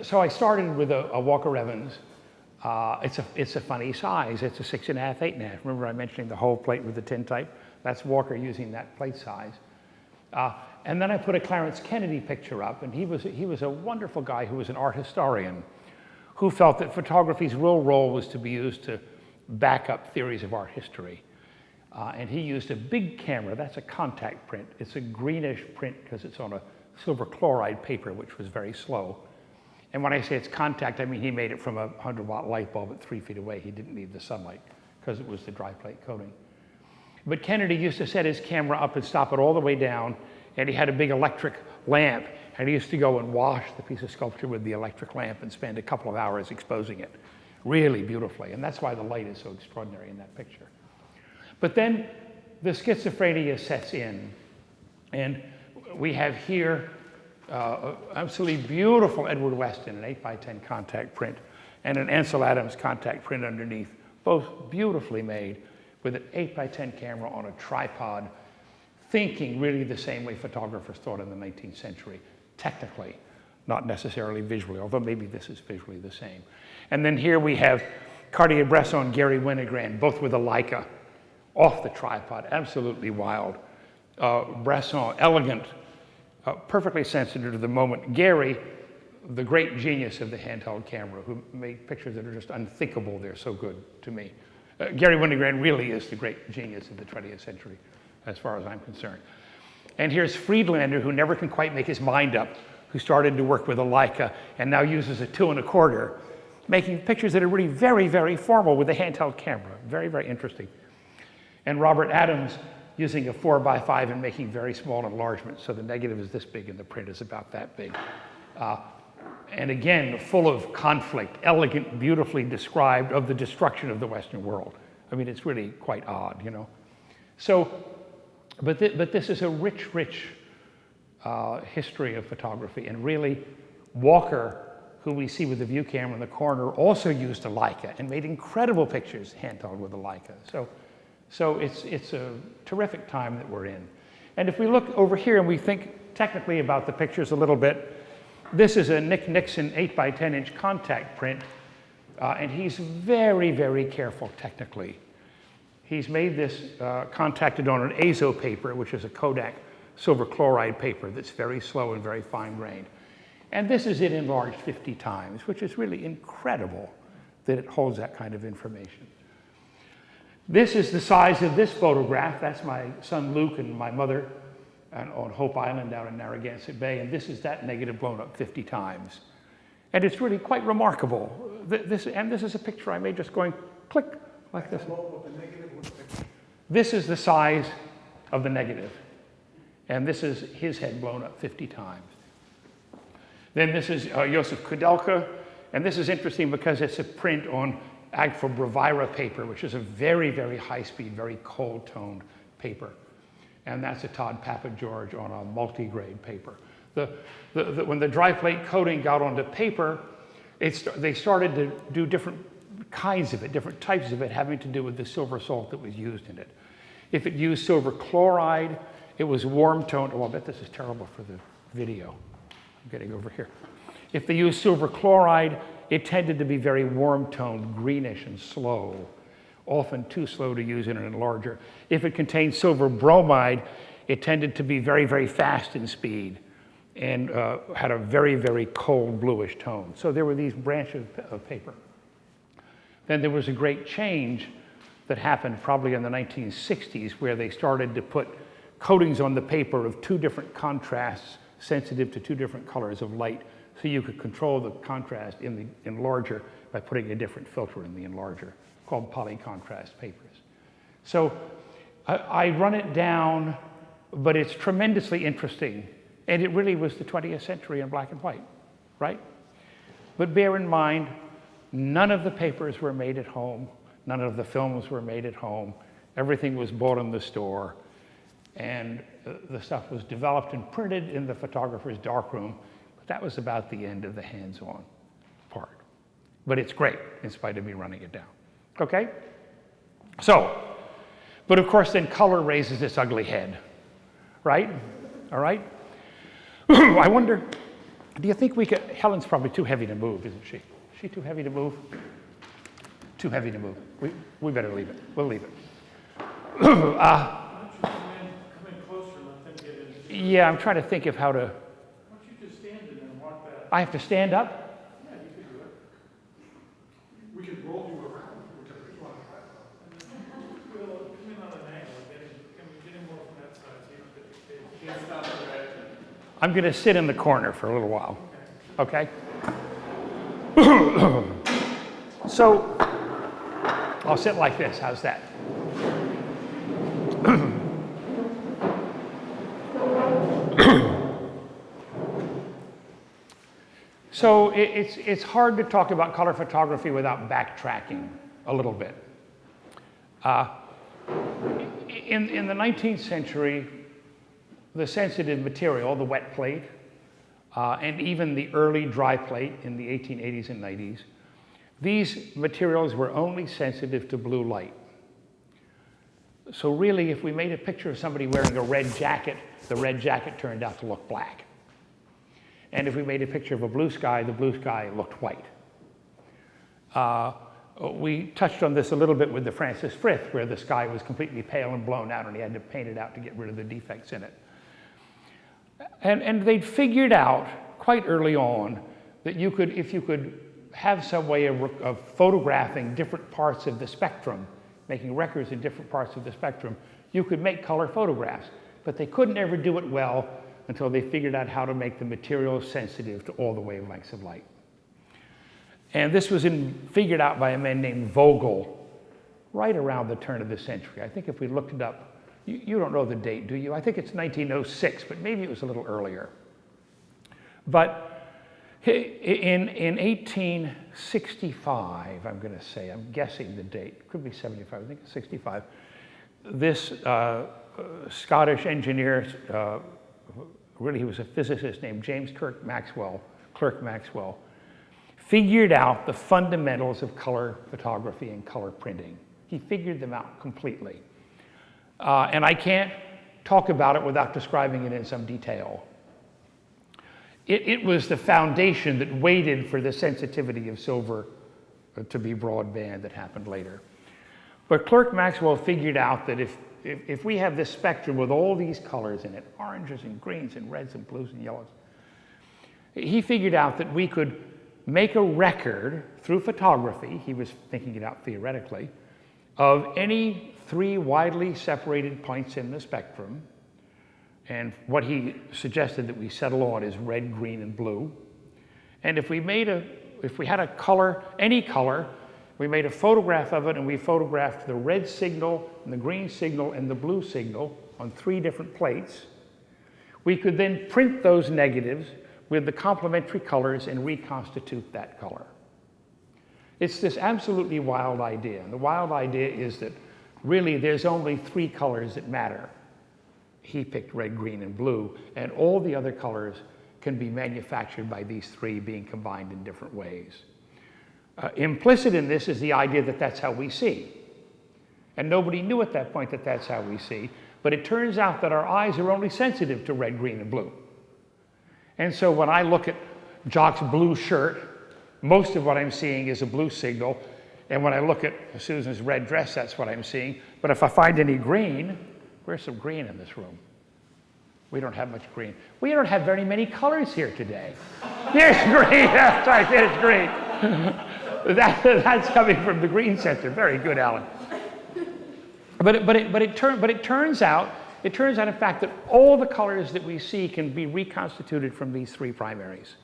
so I started with a Walker Evans. It's a funny size. It's a 6.5, 8.5. Remember I mentioned the whole plate with the tintype? That's Walker using that plate size. And then I put a Clarence Kennedy picture up, and he was a wonderful guy who was an art historian who felt that photography's real role was to be used to back up theories of art history. And he used a big camera. That's a contact print. It's a greenish print because it's on a silver chloride paper, which was very slow. And when I say it's contact, I mean he made it from a 100-watt light bulb at 3 feet away. He didn't need the sunlight because it was the dry plate coating. But Kennedy used to set his camera up and stop it all the way down, and he had a big electric lamp, and he used to go and wash the piece of sculpture with the electric lamp and spend a couple of hours exposing it really beautifully. And that's why the light is so extraordinary in that picture. But then the schizophrenia sets in, and we have here absolutely beautiful Edward Weston, an 8x10 contact print, and an Ansel Adams contact print underneath, both beautifully made with an 8x10 camera on a tripod, thinking really the same way photographers thought in the 19th century, technically, not necessarily visually, although maybe this is visually the same. And then here we have Cartier-Bresson and Gary Winogrand, both with a Leica, off the tripod, absolutely wild. Bresson, elegant, perfectly sensitive to the moment. Gary, the great genius of the handheld camera, who made pictures that are just unthinkable. They're so good to me. Gary Winogrand really is the great genius of the 20th century, as far as I'm concerned. And here's Friedlander, who never can quite make his mind up, who started to work with a Leica and now uses a 2 1/4, making pictures that are really very, very formal with a handheld camera. Very, very interesting. And Robert Adams using a 4x5 and making very small enlargements. So the negative is this big and the print is about that big. And again, full of conflict, elegant, beautifully described of the destruction of the Western world. I mean, it's really quite odd, you know. So, but this is a rich, rich history of photography. And really, Walker, who we see with the view camera in the corner, also used a Leica and made incredible pictures handheld with a Leica. So it's a terrific time that we're in. And if we look over here and we think technically about the pictures a little bit, this is a Nick Nixon 8x10-inch contact print, and he's very, very careful technically. He's made this contacted on an azo paper, which is a Kodak silver chloride paper that's very slow and very fine-grained. And this is it enlarged 50 times, which is really incredible that it holds that kind of information. This is the size of this photograph. That's my son Luke and my mother on Hope Island down in Narragansett Bay. And this is that negative blown up 50 times. And it's really quite remarkable. This is a picture I made just going click like this. This is the size of the negative. And this is his head blown up 50 times. Then this is Josef Kudelka. And this is interesting because it's a print on Agfa Bravira paper, which is a very, very high-speed, very cold-toned paper. And that's a Todd Papageorge on a multi-grade paper. When the dry plate coating got onto paper, they started to do different kinds of it, different types of it, having to do with the silver salt that was used in it. If it used silver chloride, it was warm-toned. Oh, I bet this is terrible for the video. I'm getting over here. If they used silver chloride, it tended to be very warm-toned, greenish and slow, often too slow to use in an enlarger. If it contained silver bromide, it tended to be very, very fast in speed and had a very, very cold bluish tone. So there were these branches of paper. Then there was a great change that happened probably in the 1960s where they started to put coatings on the paper of 2 different contrasts sensitive to 2 different colors of light, so you could control the contrast in the enlarger by putting a different filter in the enlarger, called polycontrast papers. So I run it down, but it's tremendously interesting. And it really was the 20th century in black and white, right? But bear in mind, none of the papers were made at home. None of the films were made at home. Everything was bought in the store. And the stuff was developed and printed in the photographer's darkroom. But that was about the end of the hands-on part. But it's great, in spite of me running it down. Okay? So, but of course then color raises its ugly head, right? All right? I wonder Do you think we could, Helen's probably too heavy to move, isn't she? Is she too heavy to move? Too heavy to move. We better leave it. We'll leave it. Why don't you come in closer and let them get in? Yeah, I'm trying to think of how to. Why don't you just stand in and walk back? I have to stand up? Yeah, you could do it. We could roll you around, whichever you want to try. We'll come in on an angle, get in more from that side, so you can't stop the red. I'm going to sit in the corner for a little while. Okay? So, I'll sit like this. How's that? So it's hard to talk about color photography without backtracking a little bit. In the 19th century, the sensitive material, the wet plate, and even the early dry plate in the 1880s and 90s, these materials were only sensitive to blue light. So really, if we made a picture of somebody wearing a red jacket, the red jacket turned out to look black. And if we made a picture of a blue sky, the blue sky looked white. We touched on this a little bit with the Francis Frith, where the sky was completely pale and blown out, and he had to paint it out to get rid of the defects in it. And they'd figured out quite early on that you could, if you could have some way of photographing different parts of the spectrum, making records in different parts of the spectrum, you could make color photographs. But they couldn't ever do it well until they figured out how to make the material sensitive to all the wavelengths of light. And this was figured out by a man named Vogel right around the turn of the century. I think if we looked it up, you don't know the date, do you? I think it's 1906, but maybe it was a little earlier. But in 1865, I'm going to say, I'm guessing the date, could be 75, I think it's 65, this Scottish engineer, really he was a physicist named James Clerk Maxwell, figured out the fundamentals of color photography and color printing. He figured them out completely. And I can't talk about it without describing it in some detail. It was the foundation that waited for the sensitivity of silver to be broadband that happened later. But Clerk Maxwell figured out that if we have this spectrum with all these colors in it, oranges and greens and reds and blues and yellows, he figured out that we could make a record through photography, he was thinking it out theoretically, of any three widely separated points in the spectrum. And what he suggested that we settle on is red, green, and blue. And if we had a color, any color, we made a photograph of it and we photographed the red signal and the green signal and the blue signal on 3 different plates, we could then print those negatives with the complementary colors and reconstitute that color. It's this absolutely wild idea. And the wild idea is that really there's only 3 colors that matter. He picked red, green, and blue, and all the other colors can be manufactured by these 3 being combined in different ways. Implicit in this is the idea that that's how we see. And nobody knew at that point that that's how we see, but it turns out that our eyes are only sensitive to red, green, and blue. And so when I look at Jock's blue shirt, most of what I'm seeing is a blue signal, and when I look at Susan's red dress, that's what I'm seeing. But if I find any green, where's some green in this room? We don't have much green. We don't have very many colors here today. There's green, that's right, there's green. That's coming from the green center. Very good, Alan. But it turns out, in fact, that all the colors that we see can be reconstituted from these 3 primaries.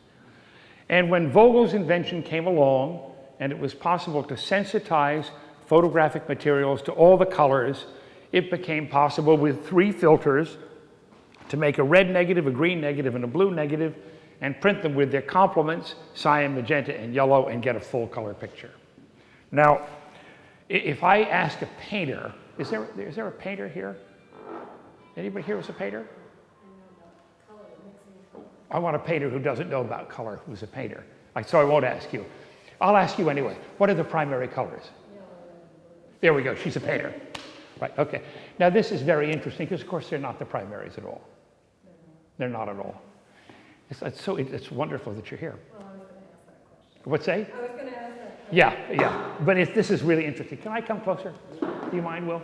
And when Vogel's invention came along, and it was possible to sensitize photographic materials to all the colors, it became possible with 3 filters to make a red negative, a green negative, and a blue negative, and print them with their complements, cyan, magenta, and yellow, and get a full color picture. Now, if I ask a painter, is there a painter here? Anybody here who's a painter? I want a painter who doesn't know about color who's a painter. So I won't ask you. I'll ask you anyway. What are the primary colors? There we go. She's a painter. Right, okay. Now this is very interesting because, of course, they're not the primaries at all. They're not at all. It's wonderful that you're here. Well, I was going to ask that question. What's say? I was going to ask that question. Yeah. But this is really interesting. Can I come closer? Do you mind, Will?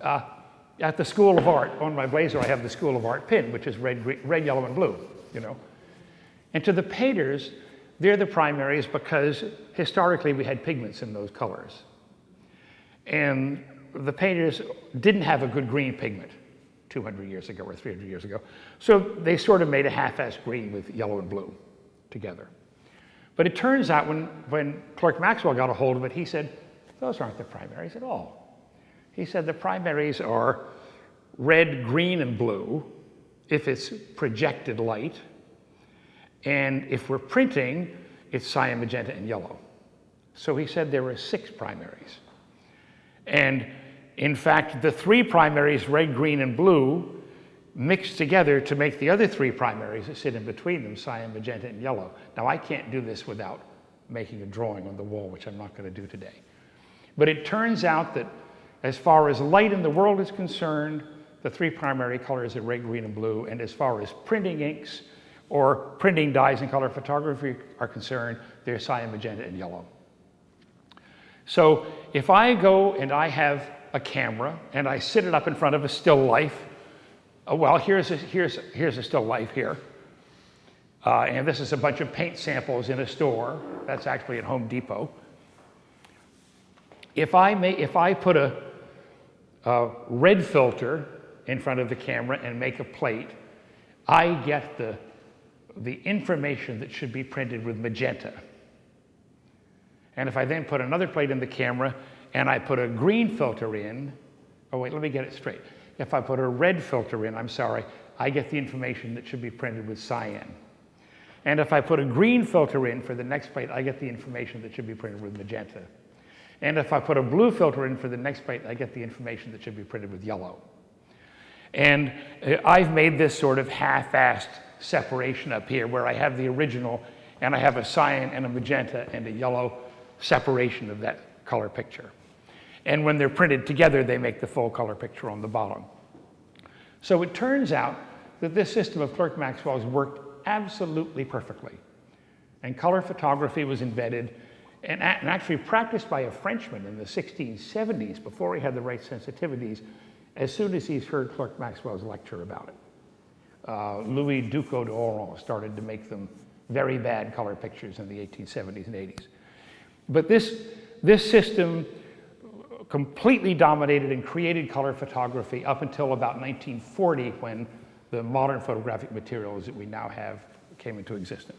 At the School of Art, on my blazer, I have the School of Art pin, which is red, yellow, and blue, you know. And to the painters, they're the primaries because historically we had pigments in those colors. And the painters didn't have a good green pigment 200 years ago or 300 years ago. So they sort of made a half-assed green with yellow and blue together. But it turns out when Clerk Maxwell got a hold of it, he said, those aren't the primaries at all. He said the primaries are red, green, and blue if it's projected light. And if we're printing, it's cyan, magenta, and yellow. So he said there were 6 primaries. And in fact, the 3 primaries, red, green, and blue, mixed together to make the other 3 primaries that sit in between them, cyan, magenta, and yellow. Now, I can't do this without making a drawing on the wall, which I'm not going to do today. But it turns out that as far as light in the world is concerned, the 3 primary colors are red, green, and blue. And as far as printing inks or printing dyes in color photography are concerned, they're cyan, magenta, and yellow. So if I go and I have a camera and I sit it up in front of a still life, well, here's a still life here. And this is a bunch of paint samples in a store. That's actually at Home Depot. If I put a red filter in front of the camera and make a plate, I get the information that should be printed with magenta. And if I then put another plate in the camera and I put a green filter in, oh wait, let me get it straight. If I put a red filter in, I'm sorry, I get the information that should be printed with cyan. And if I put a green filter in for the next plate, I get the information that should be printed with magenta. And if I put a blue filter in for the next plate, I get the information that should be printed with yellow. And I've made this sort of half-assed separation up here where I have the original and I have a cyan and a magenta and a yellow separation of that color picture. And when they're printed together, they make the full color picture on the bottom. So it turns out that this system of Clerk Maxwell's worked absolutely perfectly. And color photography was invented and actually practiced by a Frenchman in the 1670s before he had the right sensitivities, as soon as he's heard Clerk Maxwell's lecture about it. Louis Ducos d'Oran started to make them very bad color pictures in the 1870s and 80s. But this system completely dominated and created color photography up until about 1940 when the modern photographic materials that we now have came into existence.